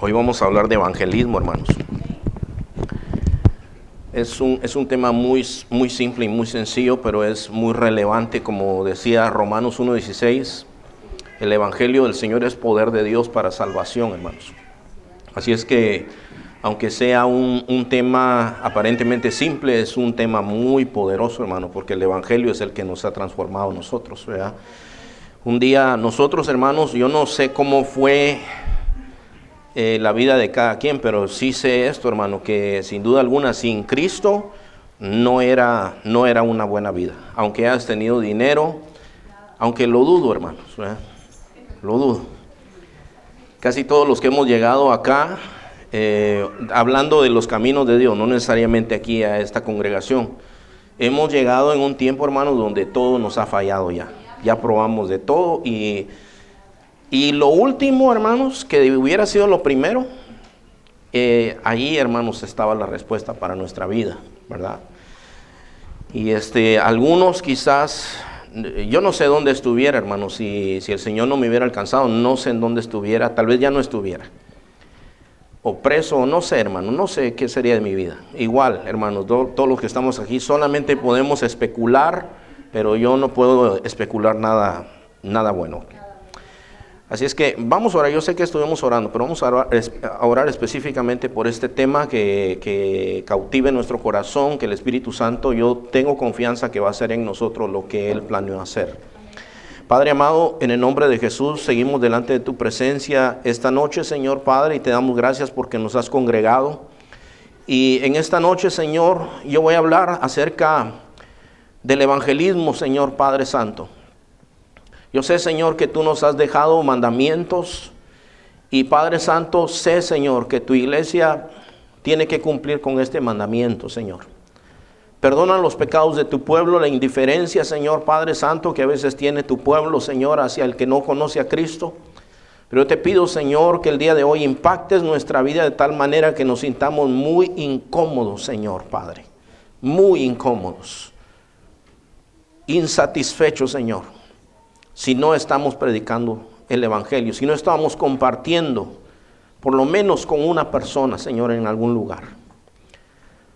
Hoy vamos a hablar de evangelismo, hermanos. Es un tema muy simple y muy sencillo, pero es muy relevante, como decía Romanos 1:16. El evangelio del Señor es poder de Dios para salvación, hermanos. Así es que, aunque sea un tema aparentemente simple, es un tema muy poderoso, hermano, porque el evangelio es el que nos ha transformado a nosotros, ¿verdad? Un día nosotros, hermanos, yo no sé cómo fue la vida de cada quien, pero sí sé esto, hermano, que sin duda alguna sin Cristo no era una buena vida. Aunque hayas tenido dinero, aunque lo dudo, hermanos, ¿verdad? Lo dudo. Casi todos los que hemos llegado acá, hablando de los caminos de Dios, no necesariamente aquí a esta congregación, hemos llegado en un tiempo, hermanos, donde todo nos ha fallado ya. Ya probamos de todo y lo último, hermanos, que hubiera sido lo primero, allí, hermanos, estaba la respuesta para nuestra vida, ¿verdad? Y algunos quizás, yo no sé dónde estuviera, hermanos, si el Señor no me hubiera alcanzado, no sé en dónde estuviera, tal vez ya no estuviera. O preso, no sé, hermano, no sé qué sería de mi vida. Igual, hermanos, todos los que estamos aquí solamente podemos especular, pero yo no puedo especular nada bueno. Así es que vamos a orar. Yo sé que estuvimos orando, pero vamos a orar específicamente por este tema que cautive nuestro corazón, que el Espíritu Santo, yo tengo confianza que va a hacer en nosotros lo que Él planeó hacer. Padre amado, en el nombre de Jesús, seguimos delante de tu presencia esta noche, Señor Padre, y te damos gracias porque nos has congregado. Y en esta noche, Señor, yo voy a hablar acerca del evangelismo, Señor Padre Santo. Yo sé, Señor, que tú nos has dejado mandamientos y, Padre Santo, sé, Señor, que tu iglesia tiene que cumplir con este mandamiento, Señor. Perdona los pecados de tu pueblo, la indiferencia, Señor Padre Santo, que a veces tiene tu pueblo, Señor, hacia el que no conoce a Cristo. Pero yo te pido, Señor, que el día de hoy impactes nuestra vida de tal manera que nos sintamos muy incómodos, Señor Padre. Muy incómodos. Insatisfechos, Señor, si no estamos predicando el evangelio, si no estamos compartiendo, por lo menos con una persona, Señor, en algún lugar.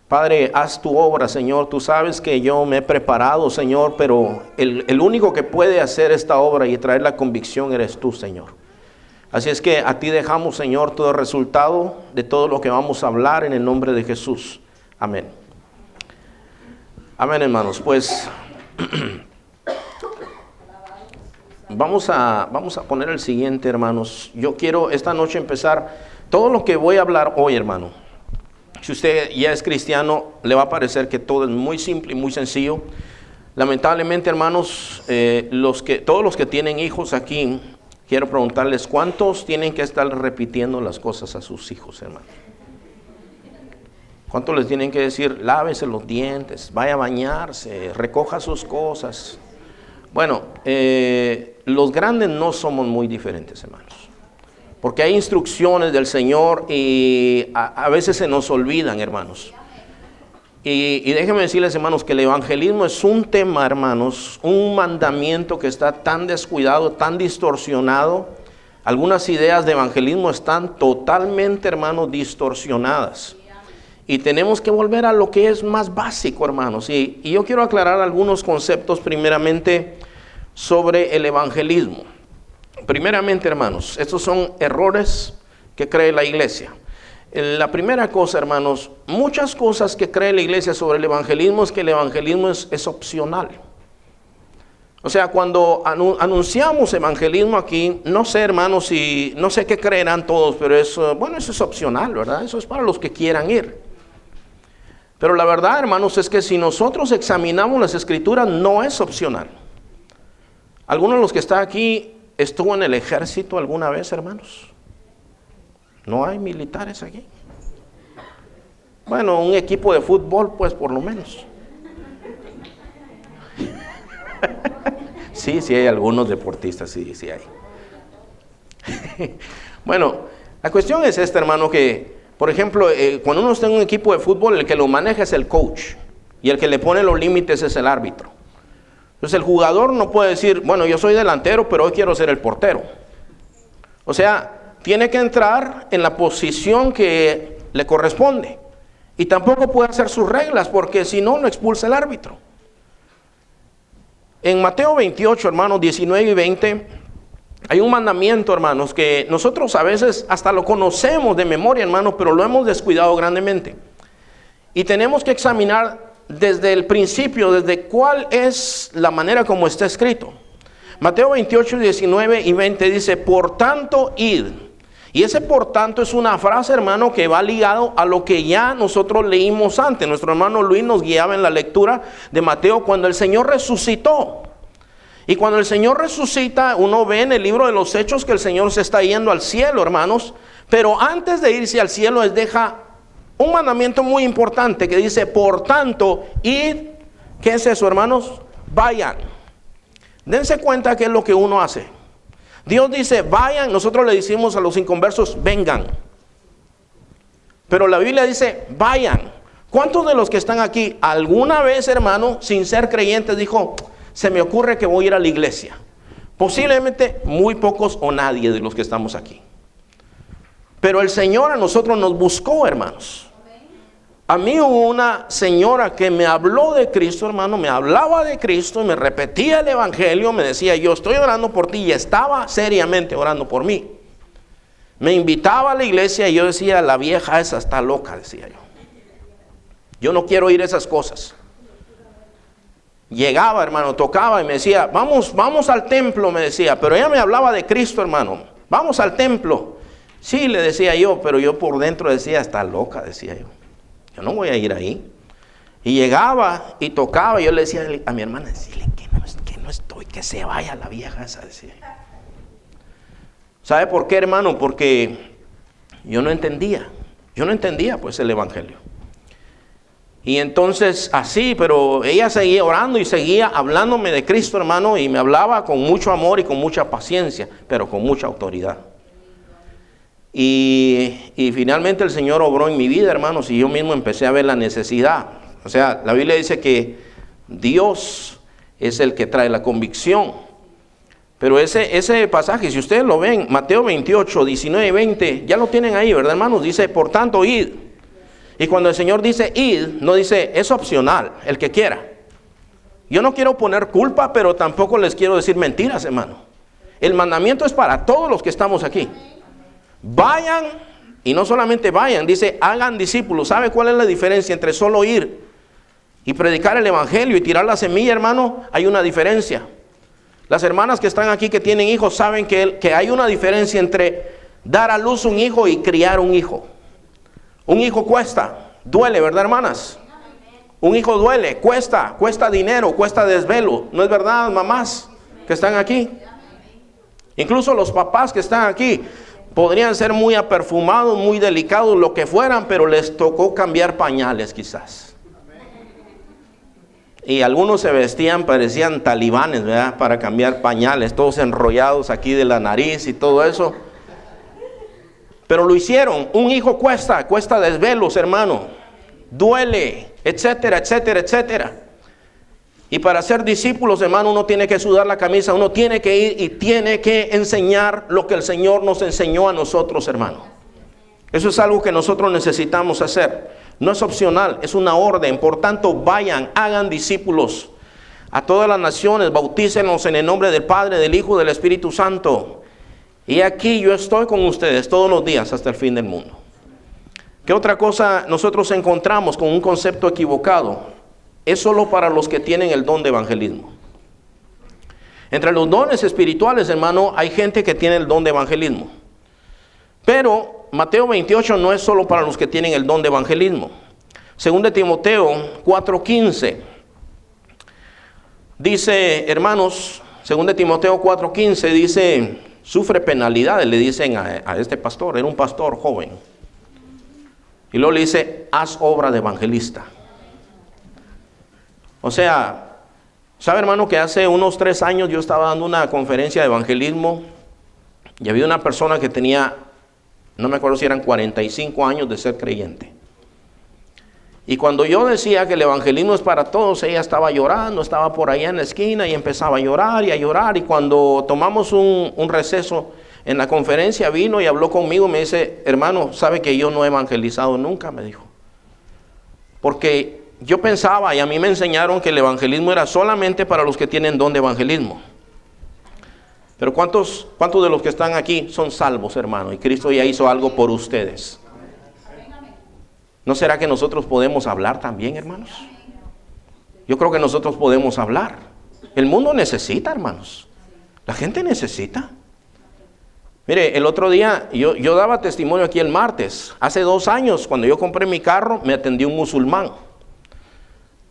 Padre, haz tu obra, Señor. Tú sabes que yo me he preparado, Señor, pero el único que puede hacer esta obra y traer la convicción eres tú, Señor. Así es que a ti dejamos, Señor, todo el resultado de todo lo que vamos a hablar en el nombre de Jesús. Amén. Amén, hermanos. Pues vamos a poner el siguiente, hermanos. Yo quiero esta noche empezar todo lo que voy a hablar hoy, hermano. Si usted ya es cristiano, le va a parecer que todo es muy simple y muy sencillo. Lamentablemente, hermanos, todos los que tienen hijos aquí, quiero preguntarles, ¿cuántos tienen que estar repitiendo las cosas a sus hijos, hermano? ¿Cuántos les tienen que decir, lávese los dientes, vaya a bañarse, recoja sus cosas? Bueno, los grandes no somos muy diferentes, hermanos. Porque hay instrucciones del Señor y a veces se nos olvidan, hermanos. Y déjenme decirles, hermanos, que el evangelismo es un tema, hermanos, un mandamiento que está tan descuidado, tan distorsionado. Algunas ideas de evangelismo están totalmente, hermanos, distorsionadas. Y tenemos que volver a lo que es más básico, hermanos. Y yo quiero aclarar algunos conceptos primeramente sobre el evangelismo. Primeramente, hermanos, estos son errores que cree la iglesia. La primera cosa, hermanos, muchas cosas que cree la iglesia sobre el evangelismo es que el evangelismo es opcional. O sea, cuando anunciamos evangelismo aquí, no sé, hermanos, no sé qué creerán todos, pero eso es opcional, ¿verdad? Eso es para los que quieran ir. Pero la verdad, hermanos, es que si nosotros examinamos las escrituras, no es opcional. ¿Alguno de los que está aquí estuvo en el ejército alguna vez, hermanos? ¿No hay militares aquí? Bueno, un equipo de fútbol, pues, por lo menos. Sí hay algunos deportistas, sí hay. Bueno, la cuestión es esta, hermano, que, por ejemplo, cuando uno está en un equipo de fútbol, el que lo maneja es el coach, y el que le pone los límites es el árbitro. Entonces el jugador no puede decir, bueno, yo soy delantero, pero hoy quiero ser el portero. O sea, tiene que entrar en la posición que le corresponde. Y tampoco puede hacer sus reglas, porque si no, lo expulsa el árbitro. En Mateo 28, hermanos, 19 y 20, hay un mandamiento, hermanos, que nosotros a veces hasta lo conocemos de memoria, hermanos, pero lo hemos descuidado grandemente. Y tenemos que examinar desde el principio, desde cuál es la manera como está escrito. Mateo 28, 19 y 20 dice, por tanto, id. Y ese por tanto es una frase, hermano, que va ligado a lo que ya nosotros leímos antes. Nuestro hermano Luis nos guiaba en la lectura de Mateo cuando el Señor resucitó. Y cuando el Señor resucita, uno ve en el libro de los Hechos que el Señor se está yendo al cielo, hermanos. Pero antes de irse al cielo, les deja un mandamiento muy importante que dice, por tanto, id. ¿Qué es eso, hermanos? Vayan. Dense cuenta qué es lo que uno hace. Dios dice, vayan. Nosotros le decimos a los inconversos, vengan. Pero la Biblia dice, vayan. ¿Cuántos de los que están aquí alguna vez, hermano, sin ser creyentes, dijo, se me ocurre que voy a ir a la iglesia? Posiblemente muy pocos o nadie de los que estamos aquí. Pero el Señor a nosotros nos buscó, hermanos. A mí hubo una señora que me habló de Cristo, hermano, me hablaba de Cristo, me repetía el evangelio, me decía, yo estoy orando por ti, y estaba seriamente orando por mí. Me invitaba a la iglesia y yo decía, la vieja esa está loca, decía yo. Yo no quiero oír esas cosas. Llegaba, hermano, tocaba y me decía, vamos al templo, me decía, pero ella me hablaba de Cristo, hermano, vamos al templo. Sí, le decía yo, pero yo por dentro decía, está loca, decía yo. Yo no voy a ir ahí. Y llegaba y tocaba. Y yo le decía a mi hermana, decirle que no estoy, que se vaya la vieja esa, decía. ¿Sabe por qué, hermano? Porque yo no entendía pues el evangelio. Y entonces así, pero ella seguía orando y seguía hablándome de Cristo, hermano, y me hablaba con mucho amor y con mucha paciencia, pero con mucha autoridad. Y finalmente el Señor obró en mi vida, hermanos, y yo mismo empecé a ver la necesidad. O sea, la Biblia dice que Dios es el que trae la convicción. Pero ese pasaje, si ustedes lo ven, Mateo 28, 19 y 20, ya lo tienen ahí, ¿verdad, hermanos? Dice, por tanto, id. Y cuando el Señor dice id, no dice, es opcional, el que quiera. Yo no quiero poner culpa, pero tampoco les quiero decir mentiras, hermano. El mandamiento es para todos los que estamos aquí. Vayan, y no solamente vayan, dice, hagan discípulos. ¿Sabe cuál es la diferencia entre solo ir y predicar el evangelio y tirar la semilla, hermano? Hay una diferencia. Las hermanas que están aquí que tienen hijos saben que hay una diferencia entre dar a luz un hijo y criar un hijo. Un hijo cuesta, duele, ¿verdad, hermanas? Un hijo duele, cuesta dinero, cuesta desvelo. ¿No es verdad, mamás que están aquí? Incluso los papás que están aquí podrían ser muy aperfumados, muy delicados, lo que fueran, pero les tocó cambiar pañales quizás. Y algunos se vestían, parecían talibanes, ¿verdad? Para cambiar pañales, todos enrollados aquí de la nariz y todo eso. Pero lo hicieron. Un hijo cuesta desvelos, hermano. Duele, etcétera, etcétera, etcétera. Y para ser discípulos, hermano, uno tiene que sudar la camisa, uno tiene que ir y tiene que enseñar lo que el Señor nos enseñó a nosotros, hermano. Eso es algo que nosotros necesitamos hacer. No es opcional, es una orden. Por tanto, vayan, hagan discípulos a todas las naciones, bautícenlos en el nombre del Padre, del Hijo y del Espíritu Santo. Y aquí yo estoy con ustedes todos los días hasta el fin del mundo. ¿Qué otra cosa nosotros encontramos con un concepto equivocado? Es solo para los que tienen el don de evangelismo. Entre los dones espirituales, hermano, hay gente que tiene el don de evangelismo. Pero Mateo 28 no es solo para los que tienen el don de evangelismo. Según de Timoteo 4:15, dice, hermanos, según de Timoteo 4:15, dice, sufre penalidades, le dicen a este pastor, era un pastor joven. Y luego le dice, haz obra de evangelista. O sea, ¿sabe, hermano, que hace unos 3 años yo estaba dando una conferencia de evangelismo y había una persona que tenía, no me acuerdo si eran 45 años de ser creyente? Y cuando yo decía que el evangelismo es para todos, ella estaba llorando, estaba por allá en la esquina y empezaba a llorar y a llorar. Y cuando tomamos un receso, En la conferencia vino y habló conmigo, me dice, hermano, ¿sabe que yo no he evangelizado nunca? Me dijo. Porque yo pensaba y a mí me enseñaron que el evangelismo era solamente para los que tienen don de evangelismo. Pero ¿cuántos de los que están aquí son salvos, hermano? Y Cristo ya hizo algo por ustedes. ¿No será que nosotros podemos hablar también, hermanos? Yo creo que nosotros podemos hablar. El mundo necesita, hermanos. La gente necesita. Mire, el otro día, yo daba testimonio aquí el martes. Hace 2 años, cuando yo compré mi carro, me atendió un musulmán.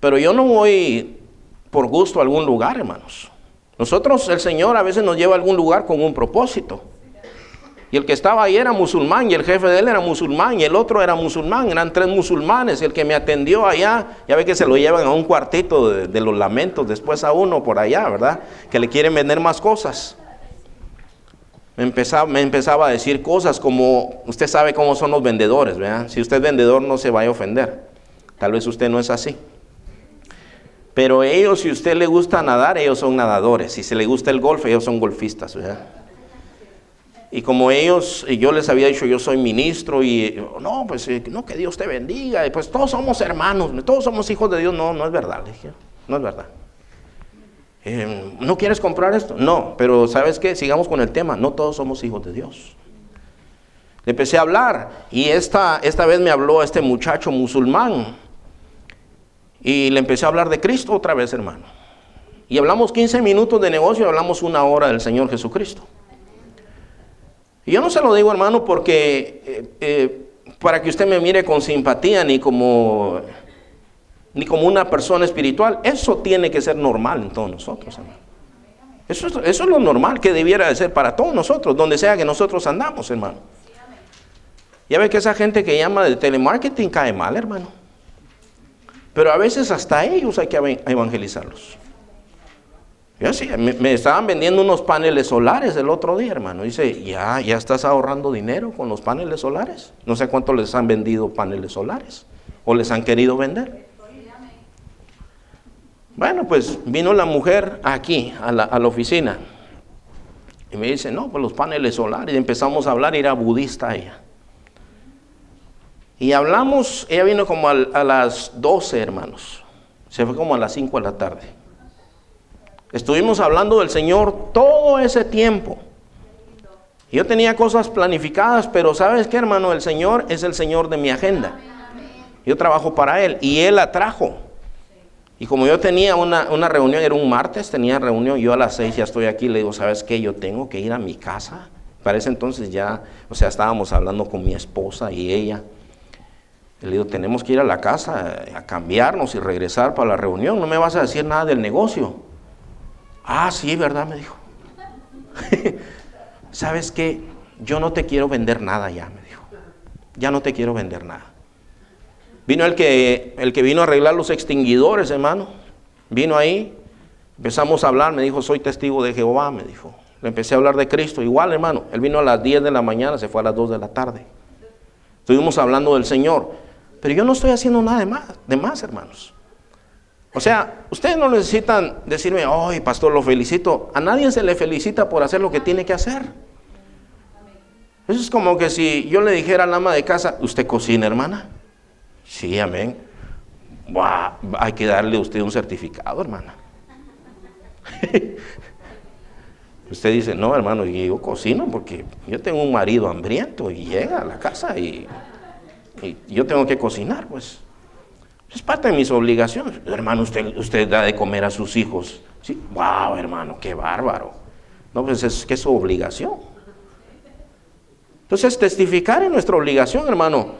Pero yo no voy por gusto a algún lugar, hermanos. Nosotros, el Señor a veces nos lleva a algún lugar con un propósito. Y el que estaba ahí era musulmán, y el jefe de él era musulmán, y el otro era musulmán. Eran 3 musulmanes. Y el que me atendió allá, ya ve que se lo llevan a un cuartito de los lamentos, después a uno por allá, ¿verdad? Que le quieren vender más cosas. Me empezaba a decir cosas como, usted sabe cómo son los vendedores, ¿verdad? Si usted es vendedor no se vaya a ofender. Tal vez usted no es así. Pero ellos, si a usted le gusta nadar, ellos son nadadores. Si se le gusta el golf, ellos son golfistas, ¿verdad? Y como ellos, y yo les había dicho, yo soy ministro, y no, pues no, que Dios te bendiga, y pues todos somos hermanos, todos somos hijos de Dios. No es verdad, le dije, no es verdad. ¿No quieres comprar esto? No, pero ¿sabes qué? Sigamos con el tema. No todos somos hijos de Dios. Le empecé a hablar y esta vez me habló este muchacho musulmán y le empecé a hablar de Cristo otra vez, hermano. Y hablamos 15 minutos de negocio y hablamos 1 hora del Señor Jesucristo. Y yo no se lo digo, hermano, porque para que usted me mire con simpatía ni como una persona espiritual. Eso tiene que ser normal en todos nosotros, hermano. Eso es lo normal que debiera de ser para todos nosotros, donde sea que nosotros andamos, hermano. Ya ve que esa gente que llama de telemarketing cae mal, hermano. Pero a veces hasta ellos hay que evangelizarlos. Yo sí, me estaban vendiendo unos paneles solares el otro día, hermano. Dice, ya estás ahorrando dinero con los paneles solares. No sé cuánto les han vendido paneles solares o les han querido vender. Bueno, pues vino la mujer aquí a la oficina y me dice, no, pues los paneles solares. Y empezamos a hablar, y era budista ella. Y hablamos, ella vino como a las 12, hermanos. Se fue como a las 5 de la tarde. Estuvimos hablando del Señor todo ese tiempo. Y yo tenía cosas planificadas, pero ¿sabes qué, hermano? El Señor es el Señor de mi agenda. Yo trabajo para Él y Él la trajo. Y como yo tenía una reunión, era un martes, tenía reunión, yo a las 6 ya estoy aquí, le digo, ¿sabes qué? Yo tengo que ir a mi casa. Para ese entonces ya, estábamos hablando con mi esposa y ella. Le digo, tenemos que ir a la casa a cambiarnos y regresar para la reunión. No me vas a decir nada del negocio. Ah, sí, ¿verdad? Me dijo. ¿Sabes qué? Yo no te quiero vender nada ya, me dijo. Ya no te quiero vender nada. Vino el que vino a arreglar los extinguidores, hermano. Vino ahí, empezamos a hablar, me dijo, soy testigo de Jehová, me dijo. Le empecé a hablar de Cristo, igual, hermano. Él vino a las 10 de la mañana, se fue a las 2 de la tarde. Estuvimos hablando del Señor. Pero yo no estoy haciendo nada de más, hermanos. O sea, ustedes no necesitan decirme, ay, pastor, lo felicito. A nadie se le felicita por hacer lo que tiene que hacer. Eso es como que si yo le dijera al ama de casa, ¿usted cocina, hermana? Sí, amén. Buah, hay que darle a usted un certificado, hermana. Usted dice, no, hermano, yo cocino porque yo tengo un marido hambriento y llega a la casa y yo tengo que cocinar, pues. Es parte de mis obligaciones. Hermano, usted da de comer a sus hijos. Sí, wow, hermano, qué bárbaro. No, pues es que es su obligación. Entonces, testificar es nuestra obligación, hermano.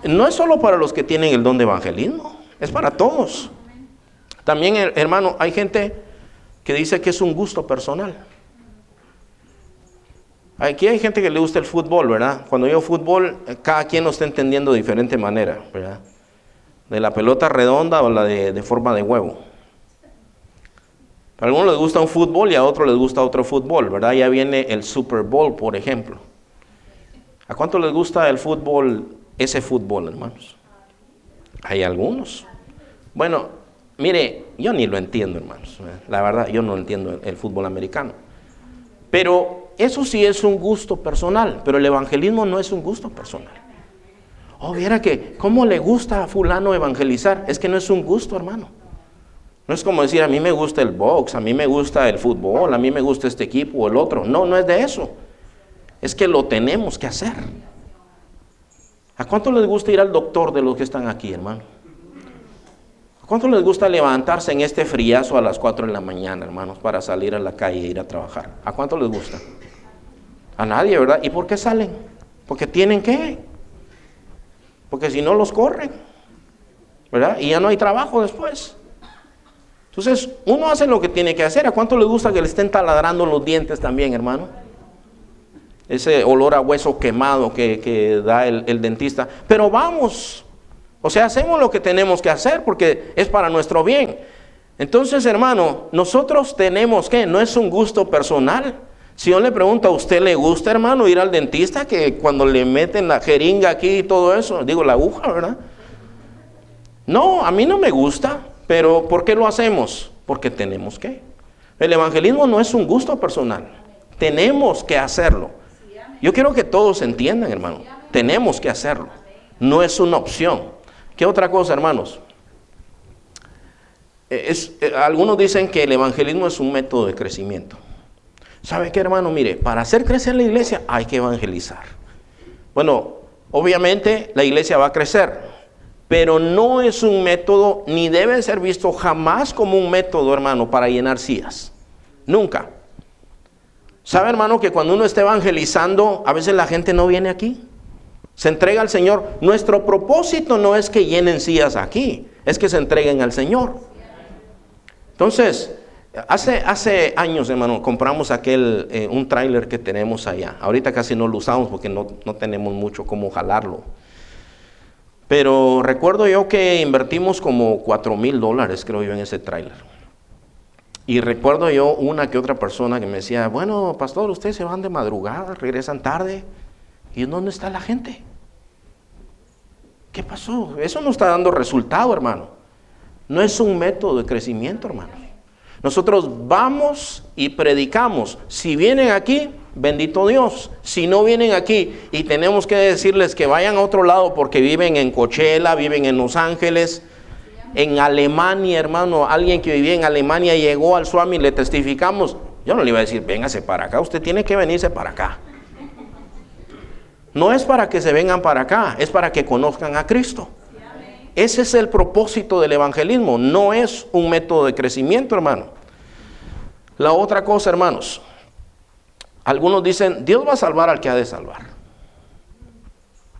No es solo para los que tienen el don de evangelismo, es para todos. También, hermano, hay gente que dice que es un gusto personal. Aquí hay gente que le gusta el fútbol, ¿verdad? Cuando digo fútbol, cada quien lo está entendiendo de diferente manera, ¿verdad? De la pelota redonda o la de forma de huevo. A algunos les gusta un fútbol y a otros les gusta otro fútbol, ¿verdad? Ya viene el Super Bowl, por ejemplo. ¿A cuánto les gusta el fútbol, ese fútbol, hermanos? Hay algunos. Bueno, mire, yo ni lo entiendo, hermanos. La verdad, yo no entiendo el fútbol americano. Pero eso sí es un gusto personal, pero el evangelismo no es un gusto personal. Oh, viera que, ¿cómo le gusta a fulano evangelizar? Es que no es un gusto, hermano. No es como decir, a mí me gusta el box, a mí me gusta el fútbol, a mí me gusta este equipo o el otro. No, no es de eso. Es que lo tenemos que hacer. ¿A cuánto les gusta ir al doctor de los que están aquí, hermano? ¿A cuánto les gusta levantarse en este friazo a las 4 de la mañana, hermanos, para salir a la calle e ir a trabajar? ¿A cuánto les gusta? A nadie, ¿verdad? ¿Y por qué salen? Porque tienen que. Porque si no los corren, ¿verdad? Y ya no hay trabajo después. Entonces, uno hace lo que tiene que hacer. ¿A cuánto les gusta que le estén taladrando los dientes también, hermano? Ese olor a hueso quemado que da el dentista. Pero vamos, o sea, hacemos lo que tenemos que hacer porque es para nuestro bien. Entonces, hermano, nosotros tenemos que, no es un gusto personal. Si yo le pregunto, ¿a usted le gusta, hermano, ir al dentista? Que cuando le meten la jeringa aquí y todo eso, digo, la aguja, ¿verdad? No, a mí no me gusta, pero ¿por qué lo hacemos? Porque tenemos que. El evangelismo no es un gusto personal, tenemos que hacerlo. Yo quiero que todos entiendan, hermano, tenemos que hacerlo, no es una opción. ¿Qué otra cosa, hermanos? Algunos dicen que el evangelismo es un método de crecimiento. ¿Sabe qué, hermano? Mire, para hacer crecer la iglesia hay que evangelizar. Bueno, obviamente la iglesia va a crecer, pero no es un método, ni debe ser visto jamás como un método, hermano, para llenar sillas. Nunca. ¿Sabe, hermano, que cuando uno está evangelizando, a veces la gente no viene aquí? Se entrega al Señor. Nuestro propósito no es que llenen sillas aquí, es que se entreguen al Señor. Entonces, hace años, hermano, compramos un tráiler que tenemos allá. Ahorita casi no lo usamos porque no tenemos mucho cómo jalarlo. Pero recuerdo yo que invertimos como $4,000, creo yo, en ese tráiler. Y recuerdo yo una que otra persona que me decía, bueno, pastor, ustedes se van de madrugada, regresan tarde. ¿Y dónde está la gente? ¿Qué pasó? Eso no está dando resultado, hermano. No es un método de crecimiento, hermano. Nosotros vamos y predicamos. Si vienen aquí, bendito Dios. Si no vienen aquí y tenemos que decirles que vayan a otro lado porque viven en Coachella, viven en Los Ángeles, en Alemania, hermano, alguien que vivía en Alemania llegó al Swami y le testificamos. Yo no le iba a decir, véngase para acá, usted tiene que venirse para acá. No es para que se vengan para acá, es para que conozcan a Cristo. Ese es el propósito del evangelismo, no es un método de crecimiento, hermano. La otra cosa, hermanos, algunos dicen, Dios va a salvar al que ha de salvar.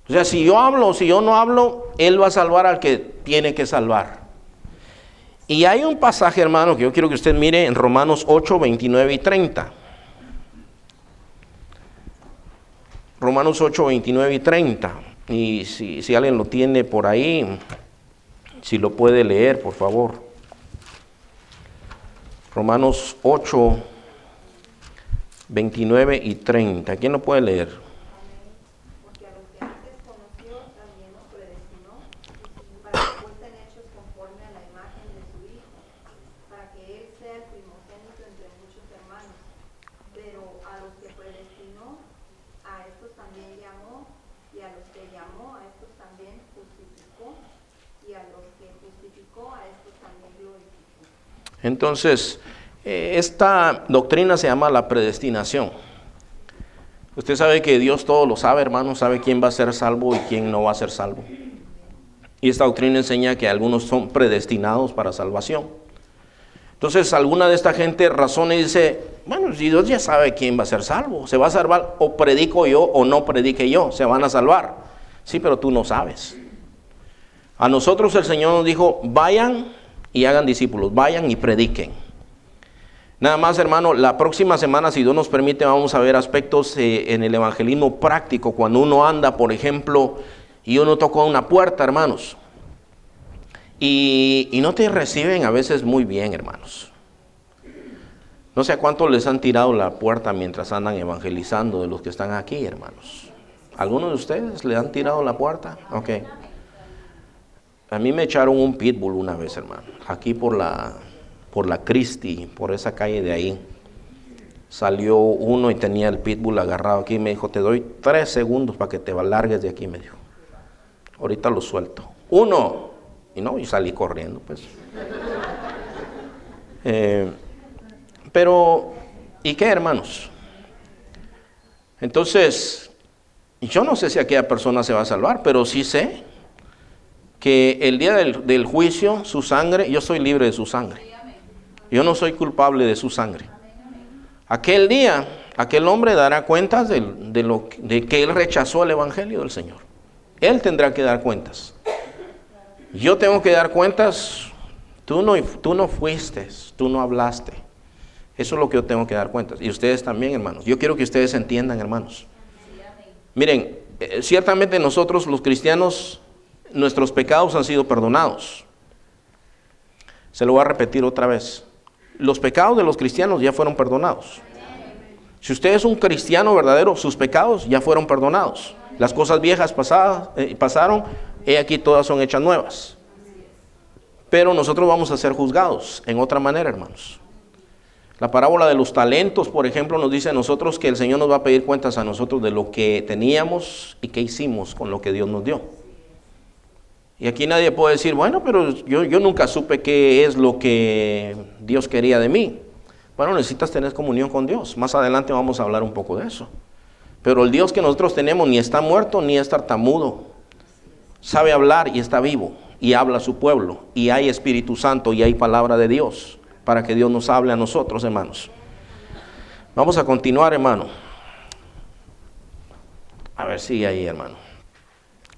O sea, si yo hablo o si yo no hablo, Él va a salvar al que tiene que salvar. Y hay un pasaje, hermano, que yo quiero que usted mire en Romanos 8, 29 y 30. Romanos 8, 29 y 30. Y si alguien lo tiene por ahí, si lo puede leer, por favor. Romanos 8, 29 y 30. ¿Quién lo puede leer? Porque a los que antes conoció también los predestinó para que fuesen hechos conforme a la imagen de su Hijo, para que Él sea el primogénito entre muchos hermanos. Pero a los que predestinó, a estos también llamó, y a los que llamó, a estos también justificó, y a los que justificó, a estos también glorificó. Entonces, esta doctrina se llama la predestinación. Usted sabe que Dios todo lo sabe, hermano, sabe quién va a ser salvo y quién no va a ser salvo. Y esta doctrina enseña que algunos son predestinados para salvación. Entonces, alguna de esta gente razona y dice, bueno, si Dios ya sabe quién va a ser salvo, se va a salvar o predico yo o no predique yo, se van a salvar. Sí, pero tú no sabes. A nosotros el Señor nos dijo, vayan y hagan discípulos, vayan y prediquen. Nada más, hermano, la próxima semana, si Dios nos permite, vamos a ver aspectos en el evangelismo práctico. Cuando uno anda, por ejemplo, y uno toca una puerta, hermanos, y no te reciben a veces muy bien, hermanos. No sé a cuántos les han tirado la puerta mientras andan evangelizando de los que están aquí, hermanos. ¿Algunos de ustedes le han tirado la puerta? Ok. A mí me echaron un pitbull una vez, hermano, aquí por la Christie, por esa calle de ahí. Salió uno y tenía el pitbull agarrado aquí y me dijo, te doy 3 segundos para que te largues de aquí, me dijo. Ahorita lo suelto. 1. Y no, y salí corriendo, pues. Pero, ¿y qué, hermanos? Entonces, yo no sé si aquella persona se va a salvar, pero sí sé que el día del juicio, su sangre, yo soy libre de su sangre. Yo no soy culpable de su sangre. Aquel día, aquel hombre dará cuentas de que él rechazó el evangelio del Señor. Él tendrá que dar cuentas. Yo tengo que dar cuentas. Tú no fuiste, tú no hablaste. Eso es lo que yo tengo que dar cuentas. Y ustedes también, hermanos. Yo quiero que ustedes entiendan, hermanos. Miren, ciertamente nosotros los cristianos, nuestros pecados han sido perdonados. Se lo voy a repetir otra vez. Los pecados de los cristianos ya fueron perdonados. Si usted es un cristiano verdadero, sus pecados ya fueron perdonados. Las cosas viejas pasaron, y aquí todas son hechas nuevas. Pero nosotros vamos a ser juzgados en otra manera, hermanos. La parábola de los talentos, por ejemplo, nos dice a nosotros que el Señor nos va a pedir cuentas a nosotros de lo que teníamos y qué hicimos con lo que Dios nos dio. Y aquí nadie puede decir, bueno, pero yo nunca supe qué es lo que Dios quería de mí. Bueno, necesitas tener comunión con Dios. Más adelante vamos a hablar un poco de eso. Pero el Dios que nosotros tenemos ni está muerto ni es tartamudo. Sabe hablar y está vivo. Y habla a su pueblo. Y hay Espíritu Santo y hay palabra de Dios. Para que Dios nos hable a nosotros, hermanos. Vamos a continuar, hermano. A ver, sigue ahí, hermano.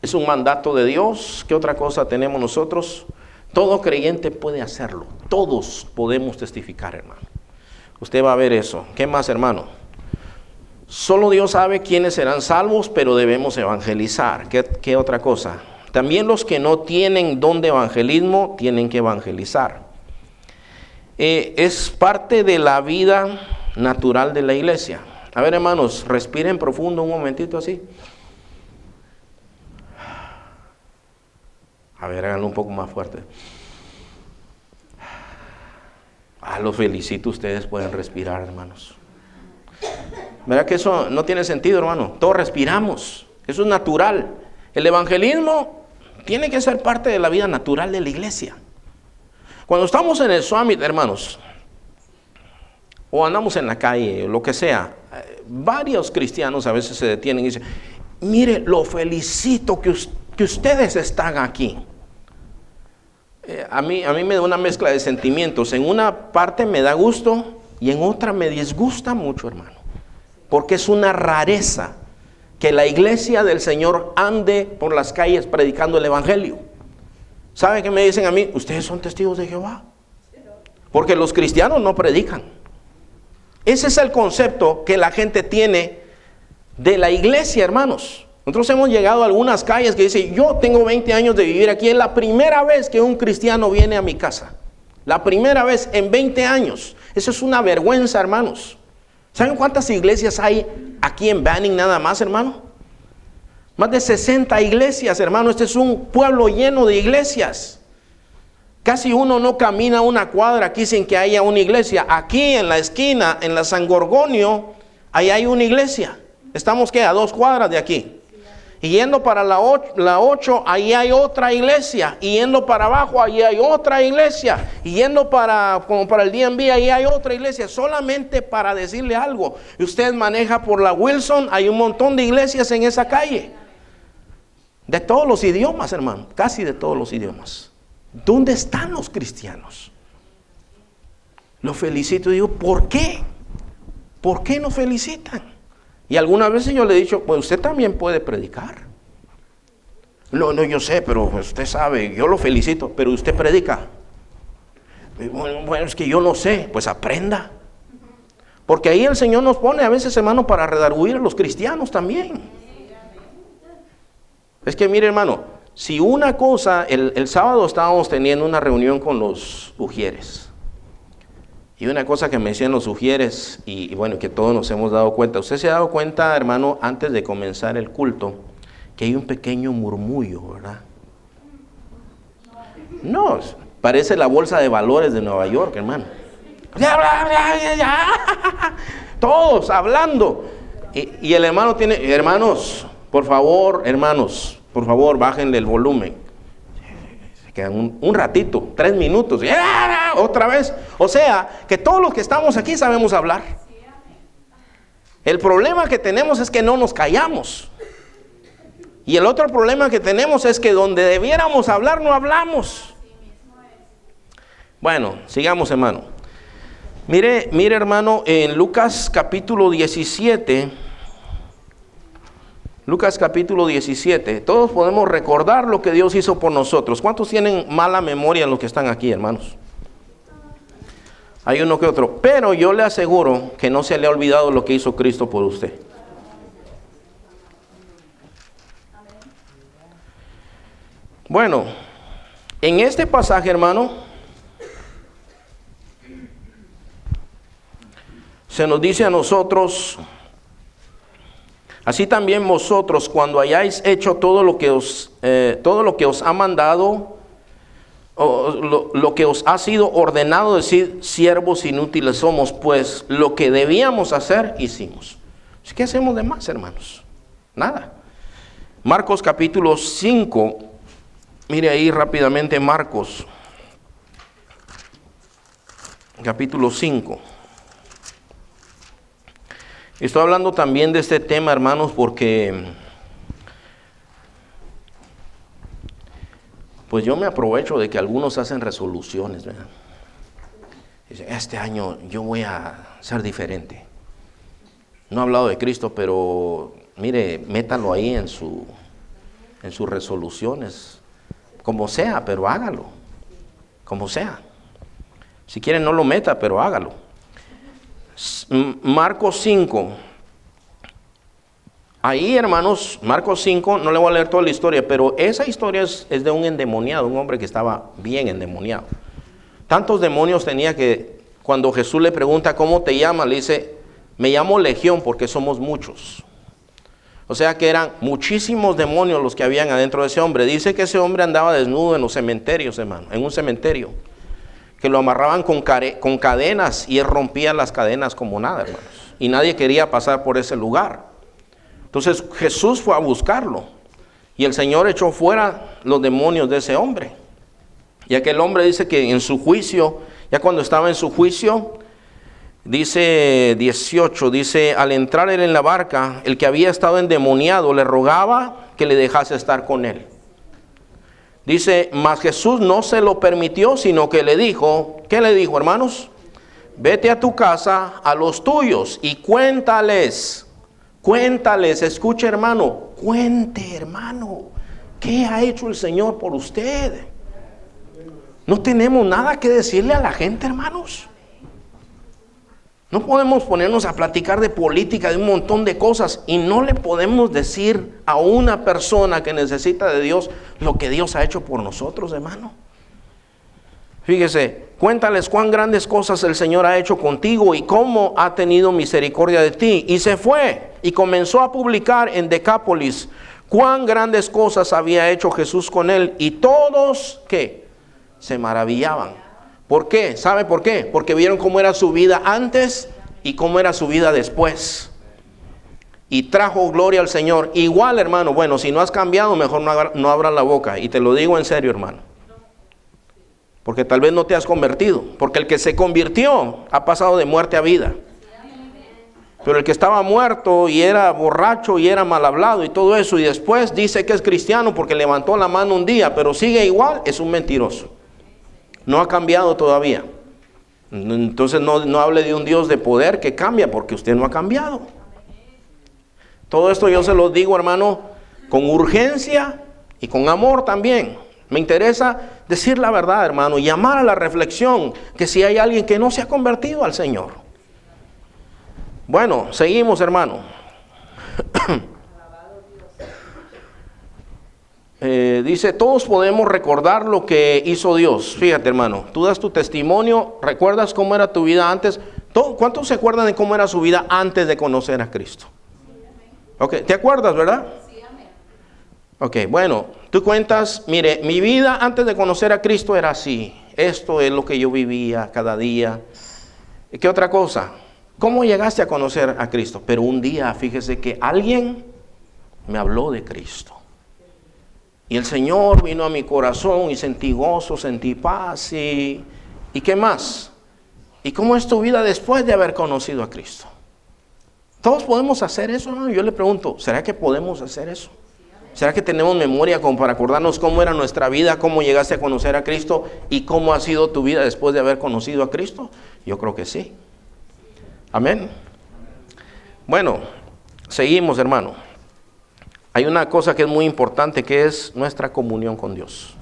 Es un mandato de Dios. ¿Qué otra cosa tenemos nosotros? Todo creyente puede hacerlo. Todos podemos testificar, hermano. Usted va a ver eso. ¿Qué más, hermano? Solo Dios sabe quiénes serán salvos, pero debemos evangelizar. ¿Qué otra cosa? También los que no tienen don de evangelismo tienen que evangelizar. Es parte de la vida natural de la iglesia. A ver, hermanos, respiren profundo un momentito así. A ver, háganlo un poco más fuerte. Los felicito, ustedes pueden respirar, hermanos. ¿Verdad que eso no tiene sentido, hermano? Todos respiramos, eso es natural. El evangelismo tiene que ser parte de la vida natural de la iglesia. Cuando estamos en el summit, hermanos, o andamos en la calle, o lo que sea, varios cristianos a veces se detienen y dicen, mire, lo felicito que ustedes están aquí. A mí me da una mezcla de sentimientos. En una parte me da gusto y en otra me disgusta mucho, hermano. Porque es una rareza que la iglesia del Señor ande por las calles predicando el evangelio. ¿Saben qué me dicen a mí? Ustedes son testigos de Jehová. Porque los cristianos no predican. Ese es el concepto que la gente tiene de la iglesia, hermanos. Nosotros hemos llegado a algunas calles que dicen, yo tengo 20 años de vivir aquí, es la primera vez que un cristiano viene a mi casa. La primera vez en 20 años. Eso es una vergüenza, hermanos. ¿Saben cuántas iglesias hay aquí en Banning nada más, hermano? Más de 60 iglesias, hermano. Este es un pueblo lleno de iglesias. Casi uno no camina una cuadra aquí sin que haya una iglesia. Aquí en la esquina, en la San Gorgonio, ahí hay una iglesia. Estamos, ¿qué? A 2 cuadras de aquí. Y yendo para la 8, ahí hay otra iglesia. Y yendo para abajo, ahí hay otra iglesia. Y yendo como para el DMV, ahí hay otra iglesia. Solamente para decirle algo. Usted maneja por la Wilson, hay un montón de iglesias en esa calle. De todos los idiomas, hermano. Casi de todos los idiomas. ¿Dónde están los cristianos? Los felicito y digo, ¿por qué? ¿Por qué nos felicitan? Y algunas veces yo le he dicho, pues usted también puede predicar. No, yo sé, pero usted sabe, yo lo felicito, pero usted predica. Bueno, es que yo no sé, pues aprenda. Porque ahí el Señor nos pone a veces, hermano, para redarguir a los cristianos también. Es que mire, hermano, si una cosa, el sábado estábamos teniendo una reunión con los ujieres. Y una cosa que me decían los ujieres, y bueno, que todos nos hemos dado cuenta. Usted se ha dado cuenta, hermano, antes de comenzar el culto, que hay un pequeño murmullo, ¿verdad? No, parece la bolsa de valores de Nueva York, hermano. todos hablando. Y el hermano tiene, hermanos, por favor, bájenle el volumen. Se quedan un ratito, 3 minutos, y otra vez. O sea, que todos los que estamos aquí sabemos hablar. El problema que tenemos es que no nos callamos. Y el otro problema que tenemos es que donde debiéramos hablar, no hablamos. Bueno, sigamos, hermano. Mire, hermano, en Lucas capítulo 17, todos podemos recordar lo que Dios hizo por nosotros. ¿Cuántos tienen mala memoria los que están aquí, hermanos? Hay uno que otro, pero yo le aseguro que no se le ha olvidado lo que hizo Cristo por usted. Bueno, en este pasaje, hermano, se nos dice a nosotros: así también vosotros, cuando hayáis hecho todo lo que os ha mandado, o lo que os ha sido ordenado, decir, siervos inútiles somos, pues lo que debíamos hacer, hicimos. ¿Qué hacemos de más, hermanos? Nada. Marcos capítulo 5, mire ahí rápidamente Marcos, capítulo 5. Estoy hablando también de este tema, hermanos, porque pues yo me aprovecho de que algunos hacen resoluciones, ¿verdad? Dicen, este año yo voy a ser diferente. No he hablado de Cristo, pero mire, métalo ahí en sus resoluciones, como sea, pero hágalo, como sea. Si quiere no lo meta, pero hágalo. Marcos 5. Ahí, hermanos, Marcos 5, no le voy a leer toda la historia, pero esa historia es de un endemoniado, un hombre que estaba bien endemoniado. Tantos demonios tenía que cuando Jesús le pregunta ¿cómo te llamas? Le dice, me llamo Legión porque somos muchos. O sea que eran muchísimos demonios los que habían adentro de ese hombre. Dice que ese hombre andaba desnudo en los cementerios, hermano, en un cementerio, que lo amarraban con cadenas y él rompía las cadenas como nada, hermanos. Y nadie quería pasar por ese lugar. Entonces Jesús fue a buscarlo y el Señor echó fuera los demonios de ese hombre. Y aquel hombre dice que en su juicio, ya cuando estaba en su juicio, dice 18, dice, al entrar él en la barca, el que había estado endemoniado le rogaba que le dejase estar con él. Dice, mas Jesús no se lo permitió, sino que le dijo, ¿qué le dijo, hermanos? Vete a tu casa, a los tuyos, y cuéntales, escuche, hermano, cuente, hermano, ¿qué ha hecho el Señor por usted? No tenemos nada que decirle a la gente, hermanos. No podemos ponernos a platicar de política, de un montón de cosas, y no le podemos decir a una persona que necesita de Dios lo que Dios ha hecho por nosotros, hermano. Fíjese, cuéntales cuán grandes cosas el Señor ha hecho contigo y cómo ha tenido misericordia de ti. Y se fue y comenzó a publicar en Decápolis cuán grandes cosas había hecho Jesús con él. Y todos, ¿qué? Se maravillaban. ¿Por qué? ¿Sabe por qué? Porque vieron cómo era su vida antes y cómo era su vida después. Y trajo gloria al Señor. Igual, hermano, bueno, si no has cambiado, mejor no abras la boca. Y te lo digo en serio, hermano. Porque tal vez no te has convertido. Porque el que se convirtió ha pasado de muerte a vida. Pero el que estaba muerto y era borracho y era mal hablado y todo eso, y después dice que es cristiano porque levantó la mano un día, pero sigue igual, es un mentiroso. No ha cambiado todavía. Entonces no hable de un Dios de poder que cambia, porque usted no ha cambiado. Todo esto yo se lo digo, hermano, con urgencia y con amor también. Me interesa decir la verdad, hermano, y llamar a la reflexión que si hay alguien que no se ha convertido al Señor. Bueno, seguimos, hermano. Dice, todos podemos recordar lo que hizo Dios. Fíjate, hermano, tú das tu testimonio, ¿recuerdas cómo era tu vida antes? ¿Cuántos se acuerdan de cómo era su vida antes de conocer a Cristo? Ok, ¿te acuerdas, verdad? Ok, bueno, tú cuentas, mire, mi vida antes de conocer a Cristo era así. Esto es lo que yo vivía cada día. ¿Qué otra cosa? ¿Cómo llegaste a conocer a Cristo? Pero un día, fíjese que alguien me habló de Cristo. Y el Señor vino a mi corazón y sentí gozo, sentí paz y ¿qué más? ¿Y cómo es tu vida después de haber conocido a Cristo? ¿Todos podemos hacer eso, no? Yo le pregunto, ¿será que podemos hacer eso? ¿Será que tenemos memoria como para acordarnos cómo era nuestra vida, cómo llegaste a conocer a Cristo y cómo ha sido tu vida después de haber conocido a Cristo? Yo creo que sí. Amén. Bueno, seguimos, hermano. Hay una cosa que es muy importante, que es nuestra comunión con Dios.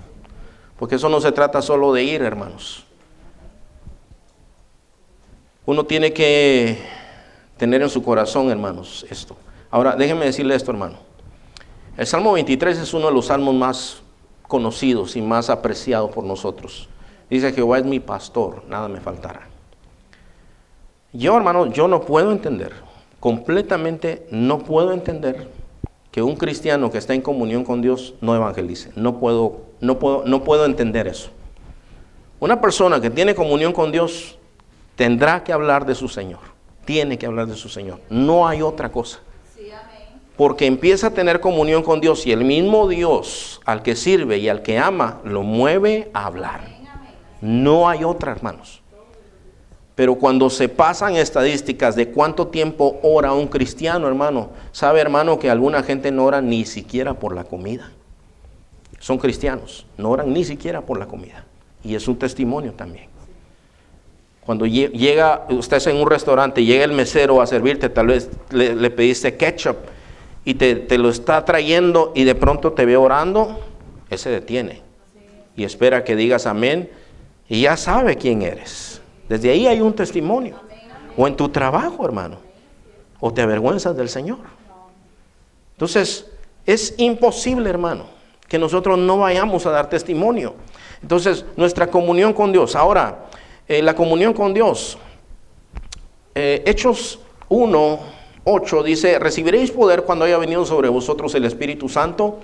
Porque eso no se trata solo de ir, hermanos. Uno tiene que tener en su corazón, hermanos, esto. Ahora, déjenme decirle esto, hermano. El Salmo 23 es uno de los salmos más conocidos y más apreciados por nosotros. Dice: Jehová es mi pastor, nada me faltará. Yo, hermano, yo no puedo entender, completamente no puedo entender que un cristiano que está en comunión con Dios no evangelice. No puedo entender eso. Una persona que tiene comunión con Dios tendrá que hablar de su Señor. Tiene que hablar de su Señor. No hay otra cosa. Porque empieza a tener comunión con Dios y el mismo Dios al que sirve y al que ama lo mueve a hablar. No hay otra, hermanos. Pero cuando se pasan estadísticas de cuánto tiempo ora un cristiano, hermano, sabe, hermano, que alguna gente no ora ni siquiera por la comida. Son cristianos, no oran ni siquiera por la comida. Y es un testimonio también. Cuando llega, usted en un restaurante y llega el mesero a servirte, tal vez le pediste ketchup y te lo está trayendo y de pronto te ve orando, él se detiene y espera que digas amén y ya sabe quién eres. Desde ahí hay un testimonio. O en tu trabajo, hermano, o te avergüenzas del Señor. Entonces, es imposible, hermano, que nosotros no vayamos a dar testimonio. Entonces, nuestra comunión con Dios. Ahora, la comunión con Dios. Hechos 1:8 dice: recibiréis poder cuando haya venido sobre vosotros el Espíritu Santo,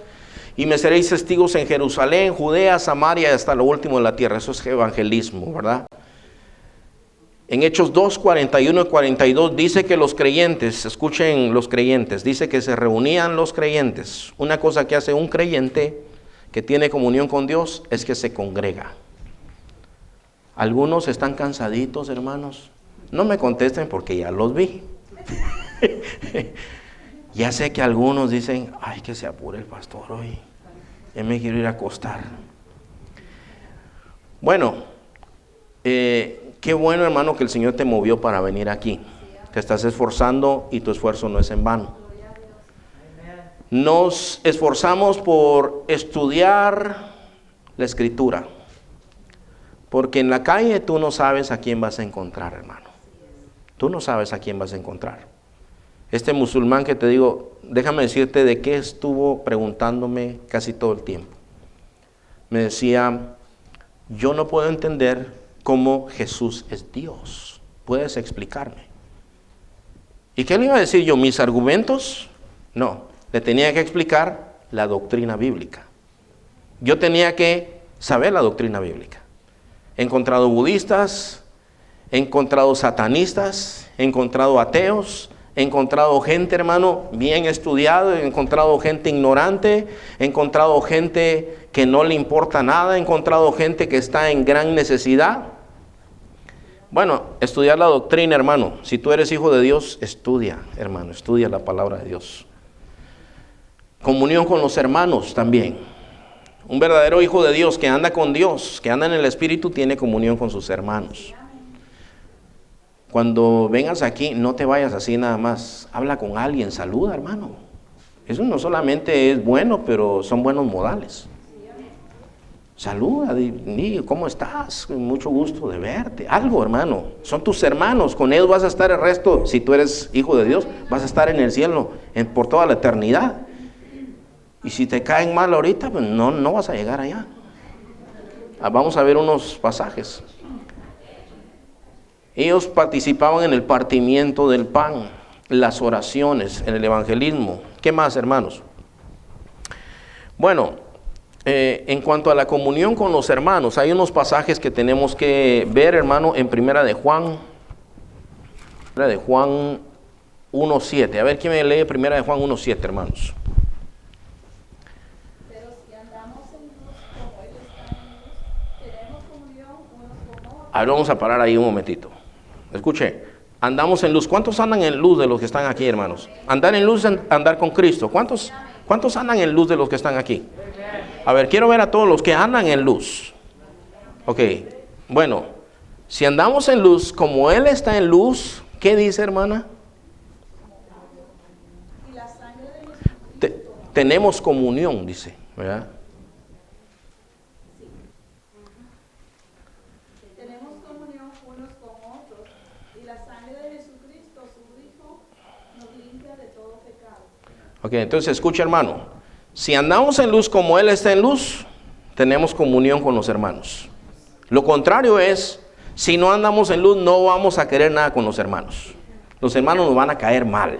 y me seréis testigos en Jerusalén, Judea, Samaria y hasta lo último de la tierra. Eso es evangelismo, ¿verdad? En Hechos 2:41 y 42 dice que los creyentes, escuchen los creyentes, dice que se reunían los creyentes. Una cosa que hace un creyente que tiene comunión con Dios es que se congrega. Algunos están cansaditos, hermanos. No me contesten porque ya los vi. Ya sé que algunos dicen: ay, que se apure el pastor hoy, ya me quiero ir a acostar. Bueno, qué bueno, hermano, que el Señor te movió para venir aquí. Te estás esforzando y tu esfuerzo no es en vano. Nos esforzamos por estudiar la Escritura, porque en la calle tú no sabes a quién vas a encontrar, hermano. Tú no sabes a quién vas a encontrar. Este musulmán que te digo, déjame decirte de qué estuvo preguntándome casi todo el tiempo. Me decía: yo no puedo entender cómo Jesús es Dios. ¿Puedes explicarme? ¿Y qué le iba a decir yo? ¿Mis argumentos? No, le tenía que explicar la doctrina bíblica. Yo tenía que saber la doctrina bíblica. He encontrado budistas, he encontrado satanistas, he encontrado ateos, he encontrado gente, hermano, bien estudiado, he encontrado gente ignorante, he encontrado gente que no le importa nada, he encontrado gente que está en gran necesidad. Bueno, estudiar la doctrina, hermano. Si tú eres hijo de Dios, estudia, hermano, estudia la palabra de Dios. Comunión con los hermanos también. Un verdadero hijo de Dios que anda con Dios, que anda en el Espíritu, tiene comunión con sus hermanos. Cuando vengas aquí, no te vayas así nada más. Habla con alguien, saluda, hermano. Eso no solamente es bueno, pero son buenos modales. Saluda, di, ¿cómo estás? Mucho gusto de verte. Algo, hermano. Son tus hermanos. Con ellos vas a estar el resto. Si tú eres hijo de Dios, vas a estar en el cielo por toda la eternidad. Y si te caen mal ahorita, pues no vas a llegar allá. Vamos a ver unos pasajes. Ellos participaban en el partimiento del pan, las oraciones, en el evangelismo. ¿Qué más, hermanos? Bueno, en cuanto a la comunión con los hermanos, hay unos pasajes que tenemos que ver, hermano, en Primera de Juan. De Juan 1:7. A ver quién me lee primera de Juan 1:7, hermanos. Pero si andamos en luz como Él está en luz, tenemos comunión unos con otros. A ver, vamos a parar ahí un momentito. Escuche, andamos en luz. ¿Cuántos andan en luz de los que están aquí, hermanos? Andar en luz es andar con Cristo. ¿Cuántos andan en luz de los que están aquí? A ver, quiero ver a todos los que andan en luz. Ok, bueno, si andamos en luz como Él está en luz, ¿qué dice, hermana? Y la sangre de Jesucristo. Tenemos comunión, dice, ¿verdad? Tenemos comunión unos con otros. Y la sangre de Jesucristo, su Hijo, nos limpia de todo pecado. Ok, entonces escucha, hermano. Si andamos en luz como Él está en luz, tenemos comunión con los hermanos. Lo contrario es, si no andamos en luz, no vamos a querer nada con los hermanos. Los hermanos nos van a caer mal.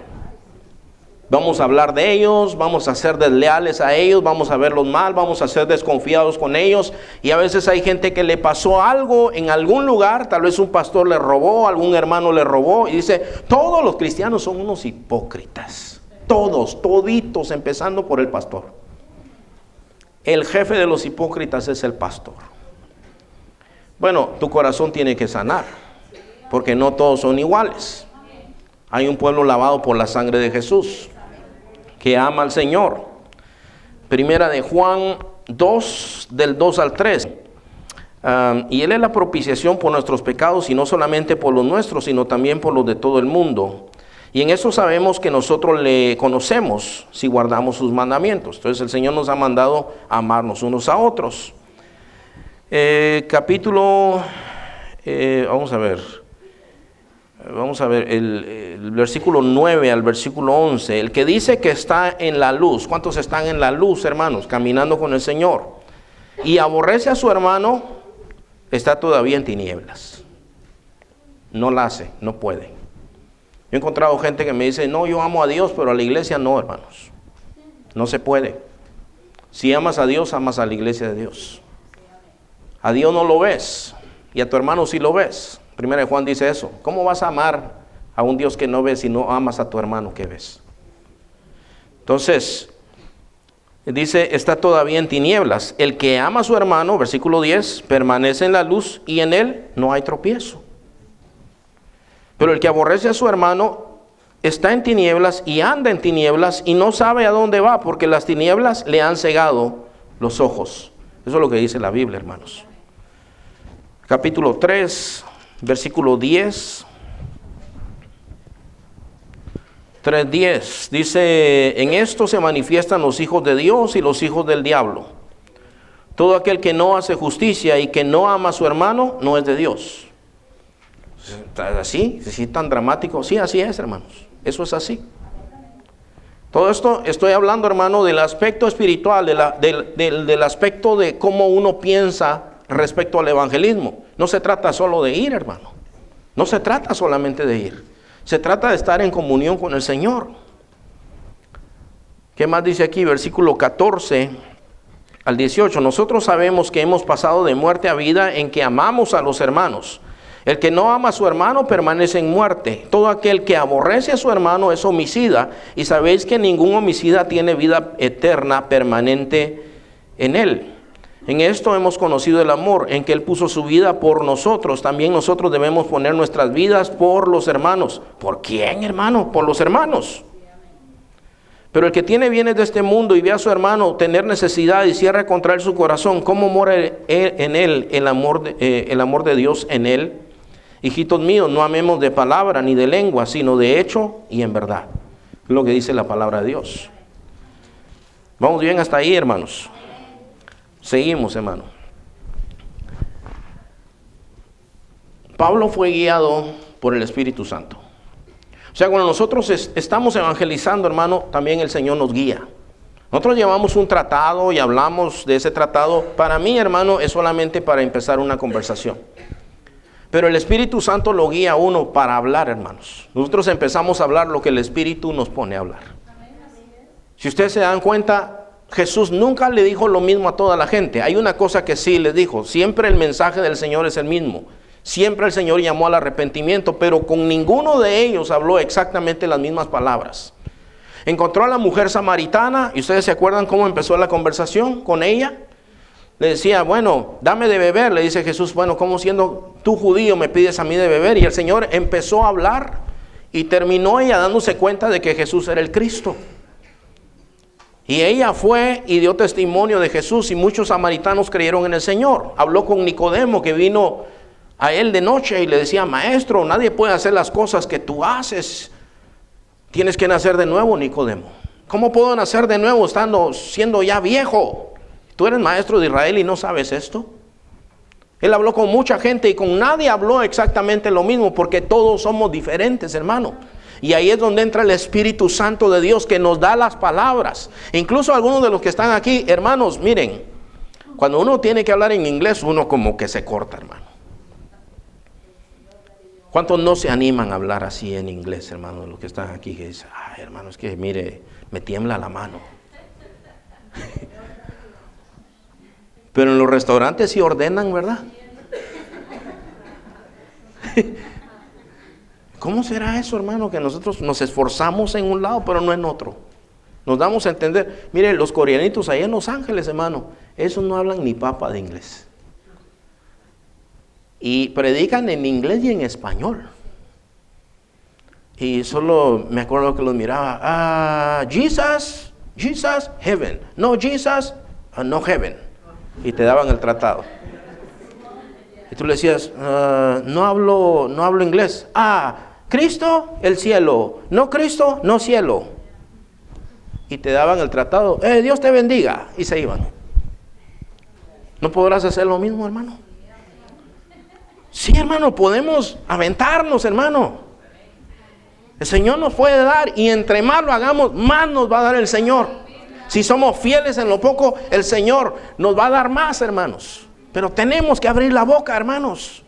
Vamos a hablar de ellos, vamos a ser desleales a ellos, vamos a verlos mal, vamos a ser desconfiados con ellos. Y a veces hay gente que le pasó algo en algún lugar, tal vez un pastor le robó, algún hermano le robó, y dice, todos los cristianos son unos hipócritas. Todos, toditos, empezando por el pastor. El jefe de los hipócritas es el pastor. Bueno, tu corazón tiene que sanar, porque no todos son iguales. Hay un pueblo lavado por la sangre de Jesús, que ama al Señor. Primera de Juan 2, del 2 al 3. Y Él es la propiciación por nuestros pecados, y no solamente por los nuestros, sino también por los de todo el mundo. Y en eso sabemos que nosotros le conocemos si guardamos sus mandamientos. Entonces el Señor nos ha mandado a amarnos unos a otros. Vamos a ver el versículo 9 al versículo 11. El que dice que está en la luz. ¿Cuántos están en la luz, hermanos? Caminando con el Señor. Y aborrece a su hermano, está todavía en tinieblas. No la hace, no puede. Yo he encontrado gente que me dice, no, yo amo a Dios, pero a la iglesia no, hermanos. No se puede. Si amas a Dios, amas a la iglesia de Dios. A Dios no lo ves, y a tu hermano sí lo ves. Primera de Juan dice eso. ¿Cómo vas a amar a un Dios que no ves si no amas a tu hermano que ves? Entonces, dice, está todavía en tinieblas. El que ama a su hermano, versículo 10, permanece en la luz y en él no hay tropiezo. Pero el que aborrece a su hermano está en tinieblas y anda en tinieblas y no sabe a dónde va, porque las tinieblas le han cegado los ojos. Eso es lo que dice la Biblia, hermanos. Capítulo 3, versículo 10. 3:10 dice, en esto se manifiestan los hijos de Dios y los hijos del diablo. Todo aquel que no hace justicia y que no ama a su hermano no es de Dios. ¿Así? ¿Sí tan dramático? Sí, así es, hermanos. Eso es así. Todo esto estoy hablando, hermano, del aspecto espiritual, del aspecto de cómo uno piensa respecto al evangelismo. No se trata solo de ir, hermano. No se trata solamente de ir. Se trata de estar en comunión con el Señor. ¿Qué más dice aquí? Versículo 14 al 18. Nosotros sabemos que hemos pasado de muerte a vida en que amamos a los hermanos. El que no ama a su hermano permanece en muerte. Todo aquel que aborrece a su hermano es homicida. Y sabéis que ningún homicida tiene vida eterna permanente en él. En esto hemos conocido el amor, en que Él puso su vida por nosotros. También nosotros debemos poner nuestras vidas por los hermanos. ¿Por quién, hermano? Por los hermanos. Pero el que tiene bienes de este mundo y ve a su hermano tener necesidad y cierra contra él su corazón, ¿cómo mora en él el amor de Dios en él? Hijitos míos, no amemos de palabra ni de lengua, sino de hecho y en verdad. Es lo que dice la palabra de Dios. Vamos bien hasta ahí, hermanos. Seguimos, hermano. Pablo fue guiado por el Espíritu Santo. O sea, cuando nosotros estamos evangelizando, hermano, también el Señor nos guía. Nosotros llevamos un tratado y hablamos de ese tratado. Para mí, hermano, es solamente para empezar una conversación. Pero el Espíritu Santo lo guía a uno para hablar, hermanos. Nosotros empezamos a hablar lo que el Espíritu nos pone a hablar. Si ustedes se dan cuenta, Jesús nunca le dijo lo mismo a toda la gente. Hay una cosa que sí les dijo. Siempre el mensaje del Señor es el mismo. Siempre el Señor llamó al arrepentimiento, pero con ninguno de ellos habló exactamente las mismas palabras. Encontró a la mujer samaritana, y ustedes se acuerdan cómo empezó la conversación con ella. Le decía, bueno, dame de beber. Le dice Jesús, bueno, ¿cómo siendo tú judío me pides a mí de beber? Y el Señor empezó a hablar y terminó ella dándose cuenta de que Jesús era el Cristo. Y ella fue y dio testimonio de Jesús, y muchos samaritanos creyeron en el Señor. Habló con Nicodemo, que vino a él de noche y le decía, maestro, nadie puede hacer las cosas que tú haces. Tienes que nacer de nuevo, Nicodemo. ¿Cómo puedo nacer de nuevo siendo ya viejo? ¿Tú eres maestro de Israel y no sabes esto? Él habló con mucha gente y con nadie habló exactamente lo mismo, porque todos somos diferentes, hermano. Y ahí es donde entra el Espíritu Santo de Dios, que nos da las palabras. Incluso algunos de los que están aquí, hermanos, miren, cuando uno tiene que hablar en inglés, uno como que se corta, hermano. ¿Cuántos no se animan a hablar así en inglés, hermano? Los que están aquí, que dicen, ay, hermano, es que mire, me tiembla la mano. Pero en los restaurantes sí ordenan, ¿verdad? ¿Cómo será eso, hermano? Que nosotros nos esforzamos en un lado, pero no en otro. Nos damos a entender. Mire, los coreanitos allá en Los Ángeles, hermano, esos no hablan ni papa de inglés. Y predican en inglés y en español. Y solo me acuerdo que los miraba. Jesus, heaven. No, Jesus, no heaven. Y te daban el tratado. Y tú le decías, no hablo inglés. Cristo, el cielo. No Cristo, no cielo. Y te daban el tratado. Dios te bendiga. Y se iban. ¿No podrás hacer lo mismo, hermano? Sí, hermano, podemos aventarnos, hermano. El Señor nos puede dar, y entre más lo hagamos, más nos va a dar el Señor. Si somos fieles en lo poco, el Señor nos va a dar más, hermanos. Pero tenemos que abrir la boca, hermanos.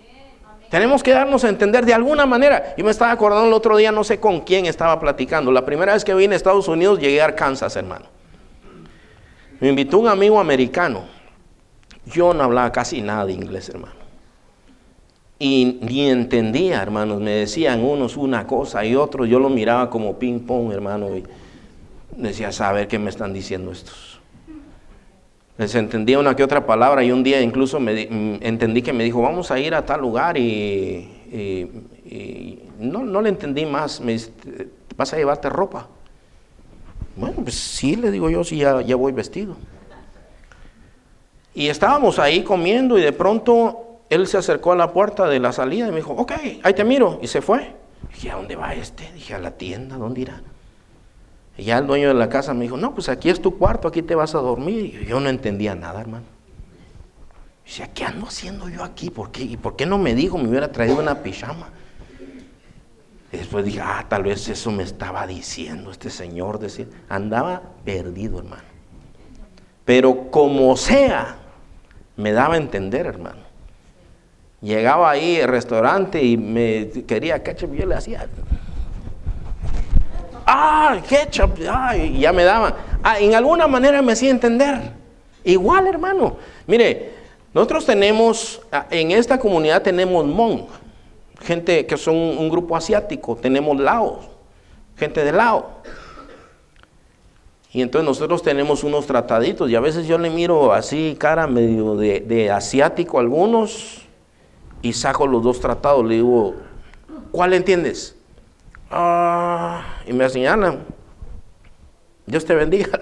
Tenemos que darnos a entender de alguna manera. Yo me estaba acordando el otro día, no sé con quién estaba platicando. La primera vez que vine a Estados Unidos, llegué a Arkansas, hermano. Me invitó un amigo americano. Yo no hablaba casi nada de inglés, hermano. Y ni entendía, hermanos. Me decían unos una cosa y otros. Yo lo miraba como ping pong, hermano. Y decía, saber qué me están diciendo estos. Les entendía una que otra palabra, y un día incluso entendí que me dijo, vamos a ir a tal lugar, y no le entendí más. Me dice, ¿vas a llevarte ropa? Bueno, pues sí, le digo yo, sí, ya voy vestido. Y estábamos ahí comiendo, y de pronto él se acercó a la puerta de la salida y me dijo, ok, ahí te miro, y se fue. Dije, ¿a dónde va este? Dije, a la tienda, ¿dónde irá? Y ya el dueño de la casa me dijo, no, pues aquí es tu cuarto, aquí te vas a dormir. Y yo no entendía nada, hermano. Y decía, ¿qué ando haciendo yo aquí? ¿Por qué? ¿Y por qué no me dijo? Me hubiera traído una pijama. Y después dije, tal vez eso me estaba diciendo este señor. Andaba perdido, hermano. Pero como sea, me daba a entender, hermano. Llegaba ahí al restaurante y me quería ketchup, y yo le hacía, ketchup, y ya me daban. En alguna manera me hacía entender. Igual, hermano. Mire, nosotros tenemos, en esta comunidad tenemos Hmong, gente que son un grupo asiático. Tenemos Lao, gente de Lao. Y entonces nosotros tenemos unos trataditos, y a veces yo le miro así cara medio de asiático a algunos, y saco los dos tratados. Le digo, ¿cuál entiendes? Y me señalan, Dios te bendiga.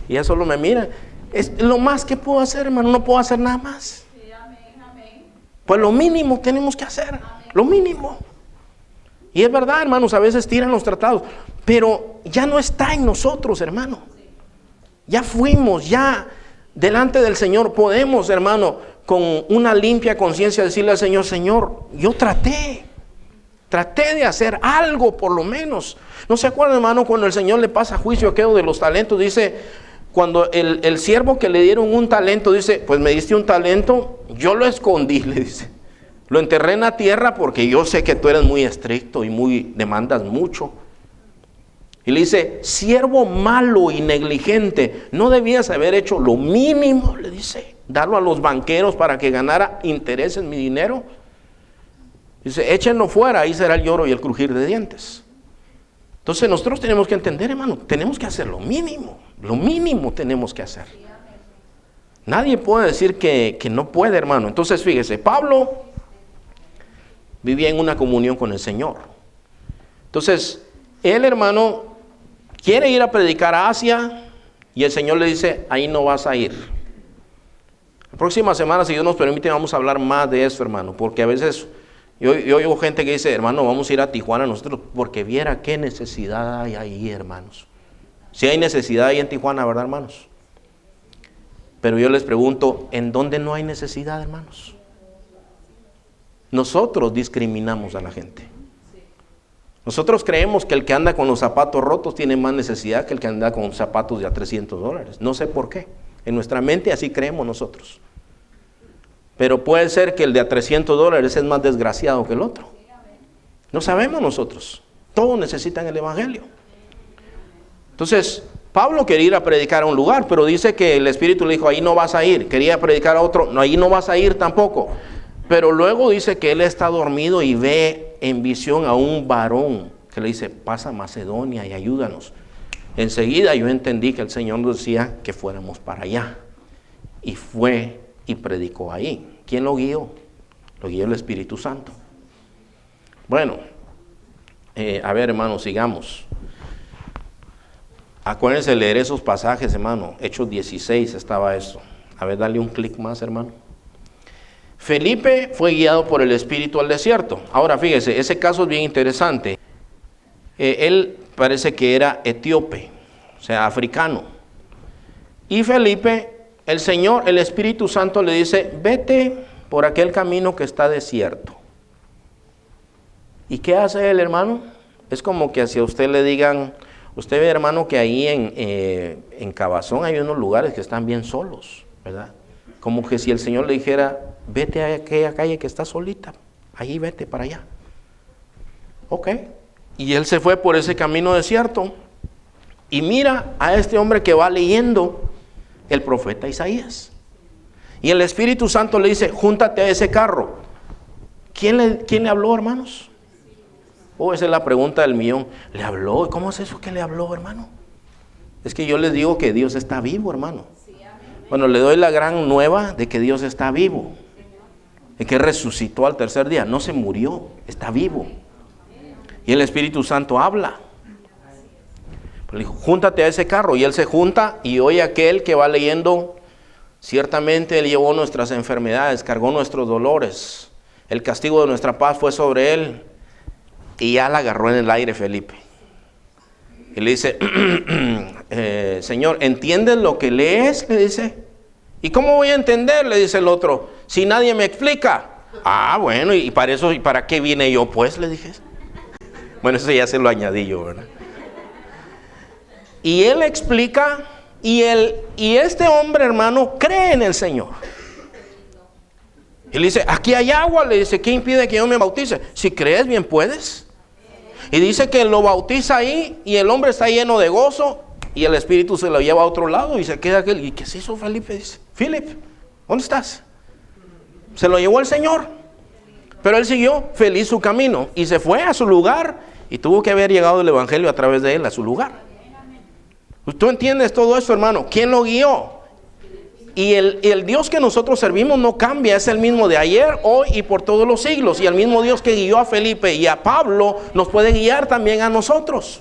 Y ya solo me miran. Es lo más que puedo hacer, hermano. No puedo hacer nada más. Pues lo mínimo tenemos que hacer. Lo mínimo. Y es verdad, hermanos, a veces tiran los tratados, pero ya no está en nosotros, hermano. Ya fuimos, ya delante del Señor podemos, hermano, con una limpia conciencia decirle al Señor, Señor, yo traté de hacer algo por lo menos. ¿No se acuerdan, hermano, cuando el Señor le pasa juicio a aquello de los talentos? Dice, cuando el siervo que le dieron un talento, dice, pues me diste un talento, yo lo escondí, le dice. Lo enterré en la tierra porque yo sé que tú eres muy estricto y demandas mucho. Y le dice, siervo malo y negligente, ¿no debías haber hecho lo mínimo? Le dice, darlo a los banqueros para que ganara interés en mi dinero. Dice, échenlo fuera, ahí será el lloro y el crujir de dientes. Entonces nosotros tenemos que entender, hermano, tenemos que hacer lo mínimo tenemos que hacer. Nadie puede decir que no puede, hermano. Entonces fíjese, Pablo vivía en una comunión con el Señor. Entonces, él, hermano, quiere ir a predicar a Asia y el Señor le dice, ahí no vas a ir. La próxima semana, si Dios nos permite, vamos a hablar más de eso, hermano, porque a veces yo oigo gente que dice, hermano, vamos a ir a Tijuana nosotros, porque viera qué necesidad hay ahí, hermanos. Si hay necesidad ahí en Tijuana, ¿verdad, hermanos? Pero yo les pregunto, ¿en dónde no hay necesidad, hermanos? Nosotros discriminamos a la gente. Nosotros creemos que el que anda con los zapatos rotos tiene más necesidad que el que anda con zapatos de a $300. No sé por qué. En nuestra mente así creemos nosotros. Pero puede ser que el de a $300 es más desgraciado que el otro. No sabemos nosotros. Todos necesitan el evangelio. Entonces, Pablo quería ir a predicar a un lugar, pero dice que el Espíritu le dijo, ahí no vas a ir. Quería predicar a otro, no, ahí no vas a ir tampoco. Pero luego dice que él está dormido y ve en visión a un varón que le dice, pasa a Macedonia y ayúdanos. Enseguida yo entendí que el Señor nos decía que fuéramos para allá. Y fue y predicó ahí. ¿Quién lo guió? Lo guió el Espíritu Santo. Bueno, a ver, hermanos, sigamos. Acuérdense de leer esos pasajes, hermano. Hechos 16 estaba eso. A ver, dale un clic más, hermano. Felipe fue guiado por el Espíritu al desierto. Ahora, fíjese, ese caso es bien interesante. Él parece que era etíope, o sea, africano. Y Felipe, el Espíritu Santo le dice, vete por aquel camino que está desierto. ¿Y qué hace él, hermano? Es como que hacia usted le digan, usted ve, hermano, que ahí en Cabazón hay unos lugares que están bien solos, ¿verdad? Como que si el Señor le dijera, vete a aquella calle que está solita, ahí vete para allá. Ok. Y él se fue por ese camino desierto y mira a este hombre que va leyendo el profeta Isaías. Y el Espíritu Santo le dice, júntate a ese carro. ¿Quién le habló, hermanos? Esa es la pregunta del millón. ¿Le habló? ¿Cómo es eso que le habló, hermano? Es que yo les digo que Dios está vivo, hermano. Bueno, le doy la gran nueva de que Dios está vivo. Y que resucitó al tercer día. No se murió, está vivo. Y el Espíritu Santo habla. Le dijo, júntate a ese carro. Y él se junta y oye aquel que va leyendo. Ciertamente Él llevó nuestras enfermedades, cargó nuestros dolores. El castigo de nuestra paz fue sobre Él. Y ya la agarró en el aire Felipe. Y le dice, Señor, ¿entiendes lo que lees? Le dice. ¿Y cómo voy a entender? Le dice el otro. Si nadie me explica. Ah, bueno, y para eso, ¿y para qué vine yo? Pues, le dije. Bueno, eso ya se lo añadí yo, ¿verdad? Y él explica, y este hombre, hermano, cree en el Señor. Y le dice, aquí hay agua. Le dice, ¿qué impide que yo me bautice? Si crees, bien puedes. Y dice que lo bautiza ahí, y el hombre está lleno de gozo, y el Espíritu se lo lleva a otro lado, y se queda aquel. ¿Y qué se hizo Felipe? Dice, Philip, ¿dónde estás? Se lo llevó el Señor. Pero él siguió feliz su camino, y se fue a su lugar, y tuvo que haber llegado el Evangelio a través de él a su lugar. ¿Tú entiendes todo esto, hermano? ¿Quién lo guió? Y el Dios que nosotros servimos no cambia, es el mismo de ayer, hoy y por todos los siglos. Y el mismo Dios que guió a Felipe y a Pablo nos puede guiar también a nosotros.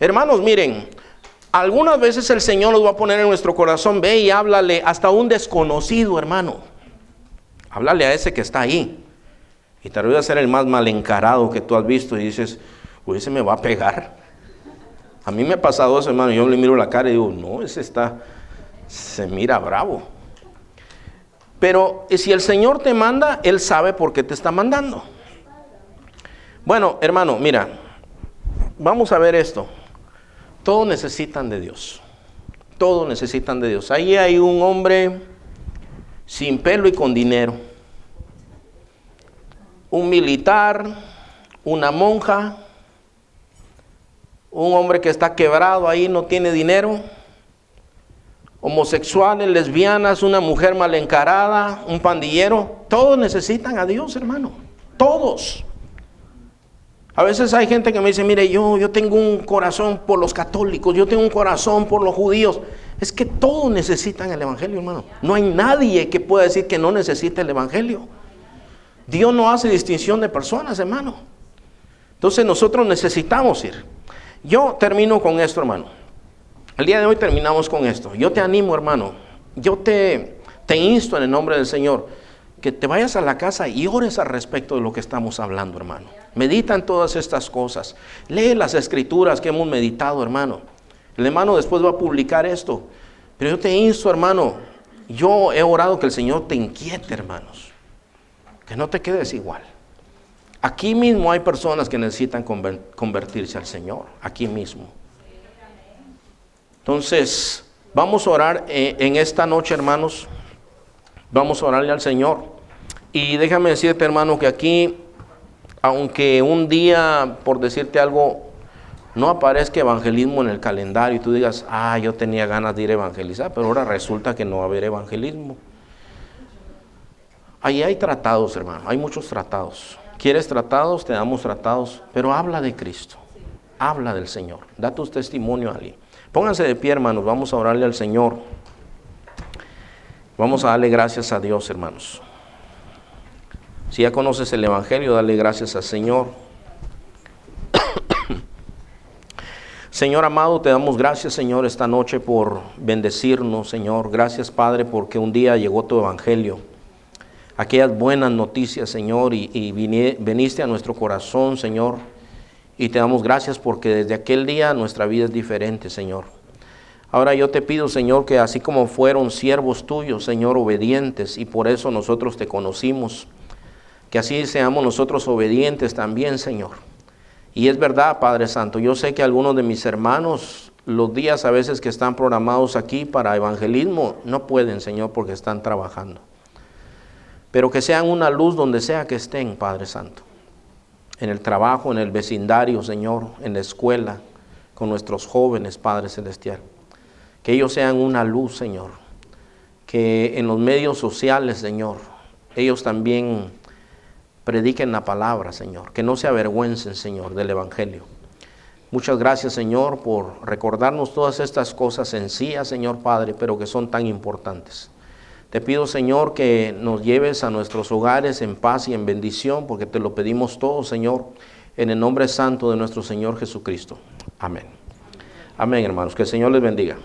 Hermanos, miren, algunas veces el Señor nos va a poner en nuestro corazón, ve y háblale hasta a un desconocido, hermano. Háblale a ese que está ahí. Y tal vez va a ser el más mal encarado que tú has visto y dices, uy, ese me va a pegar. A mí me ha pasado eso, hermano. Yo le miro la cara y digo, no, ese se mira bravo. Pero si el Señor te manda, Él sabe por qué te está mandando. Bueno, hermano, mira, vamos a ver esto. Todos necesitan de Dios. Todos necesitan de Dios. Ahí hay un hombre sin pelo y con dinero. Un militar, una monja, un hombre que está quebrado ahí, no tiene dinero. Homosexuales, lesbianas, una mujer mal encarada, un pandillero. Todos necesitan a Dios, hermano. Todos. A veces hay gente que me dice, mire, yo tengo un corazón por los católicos, yo tengo un corazón por los judíos. Es que todos necesitan el evangelio, hermano. No hay nadie que pueda decir que no necesita el evangelio. Dios no hace distinción de personas, hermano. Entonces nosotros necesitamos ir. Yo termino con esto, hermano. El día de hoy terminamos con esto. Yo te animo, hermano. Yo te insto en el nombre del Señor que te vayas a la casa y ores al respecto de lo que estamos hablando, hermano. Medita en todas estas cosas. Lee las escrituras que hemos meditado, hermano. El hermano después va a publicar esto. Pero yo te insto, hermano. Yo he orado que el Señor te inquiete, hermanos. Que no te quedes igual. Aquí mismo hay personas que necesitan convertirse al Señor. Aquí mismo. Entonces, vamos a orar en esta noche, hermanos. Vamos a orarle al Señor. Y déjame decirte, hermano, que aquí, aunque un día, por decirte algo, no aparezca evangelismo en el calendario y tú digas, yo tenía ganas de ir a evangelizar, pero ahora resulta que no va a haber evangelismo. Ahí hay tratados, hermano, hay muchos tratados. ¿Quieres tratados? Te damos tratados, pero habla de Cristo, habla del Señor, da tu testimonio a alguien. Pónganse de pie, hermanos, vamos a orarle al Señor. Vamos a darle gracias a Dios, hermanos. Si ya conoces el evangelio, dale gracias al Señor. Señor amado, te damos gracias, Señor, esta noche por bendecirnos, Señor. Gracias, Padre, porque un día llegó tu evangelio. Aquellas buenas noticias, Señor, y viniste a nuestro corazón, Señor. Y te damos gracias porque desde aquel día nuestra vida es diferente, Señor. Ahora yo te pido, Señor, que así como fueron siervos tuyos, Señor, obedientes, y por eso nosotros te conocimos, que así seamos nosotros obedientes también, Señor. Y es verdad, Padre Santo, yo sé que algunos de mis hermanos, los días a veces que están programados aquí para evangelismo, no pueden, Señor, porque están trabajando. Pero que sean una luz donde sea que estén, Padre Santo. En el trabajo, en el vecindario, Señor, en la escuela, con nuestros jóvenes, Padre Celestial. Que ellos sean una luz, Señor. Que en los medios sociales, Señor, ellos también prediquen la palabra, Señor. Que no se avergüencen, Señor, del evangelio. Muchas gracias, Señor, por recordarnos todas estas cosas sencillas, Señor Padre, pero que son tan importantes. Te pido, Señor, que nos lleves a nuestros hogares en paz y en bendición, porque te lo pedimos todo, Señor, en el nombre santo de nuestro Señor Jesucristo. Amén. Amén, hermanos. Que el Señor les bendiga.